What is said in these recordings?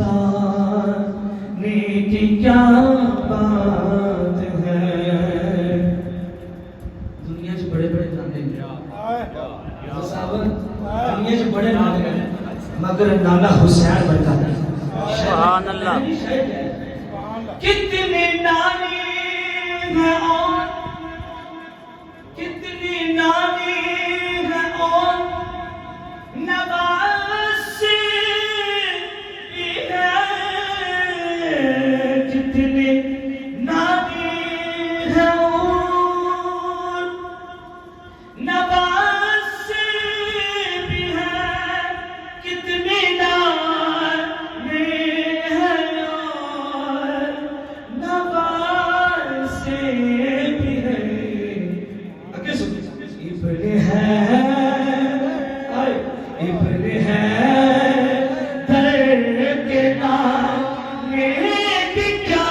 آشقانے کی کیا بات ہے. دنیا سے بڑے بڑے گانے ہیں دنیا سے بڑے گانے ہیں مگر نانا حسین بنتا ہے. سبحان اللہ. کتنے نانے ہیں اور کتنی نانے ہیں اور نواسے بھی ہیں. کتنے نانے ہیں اور نواسے بھی ہیں. کتنے نانے ہیں اور نواسے بھی ہیں. آگے سنیں. ابن ہے ابن ہے در کے نانے کی کیا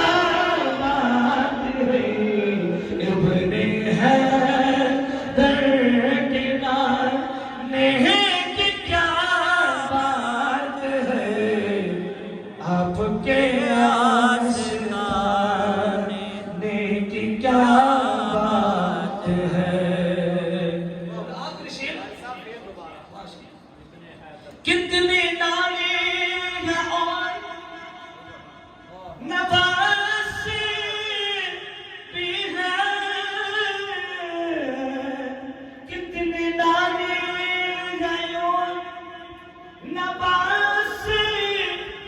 بات ہے. ابن ہے در کے نانے کی کیا بات ہے. آپ کے آشقانے کی کیا بات ہے. کتنے نانے ہیں اور نواسے بھی ہیں. کتنے نانے ہیں اور نواسے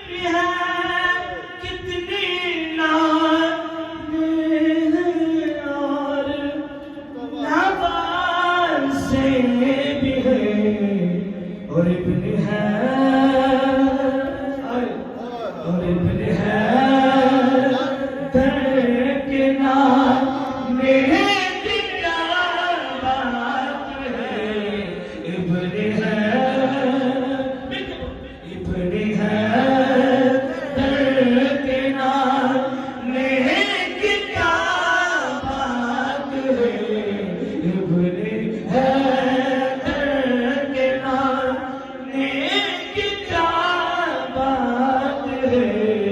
بھی ہیں. کتنے نانے ہیں اور نواسے بھی ہیں. اور ابن ہے اور ابن ہے در کے نانے کی کیا بات ہے. ابن ہے در کے نانے کی کیا بات ہے. ابن ہے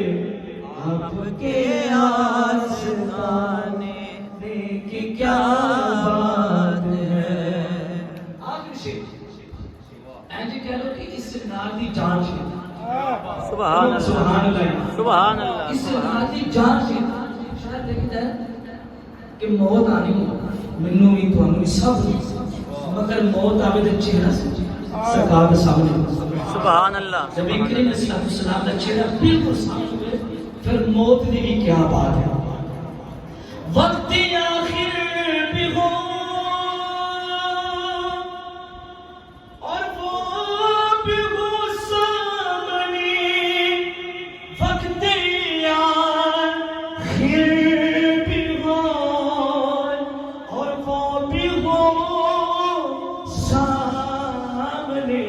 آپ کے آشقانے کی کیا بات ہے. آخر سے اینجی کہہ لو کہ اس نال دی جان سے سبحان اللہ. سبحان اللہ. اس نال دی جان سے شاید دیکھتا ہے کہ موت آنی منوں بھی تھانوں بھی سب مگر موت آوے تے چہرہ سرکار کے سامنے. سبحان اللہ. جب کریم علیہ السلام کا چہرہ بالکل سامنے ہوئے پھر موت دی بھی کیا بات ہے. وقت آخر بھی ہو اور وہ بھی ہو سامنے. وقت آخر بھی ہو اور وہ بھی ہو سامنے.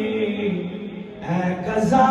اے قضا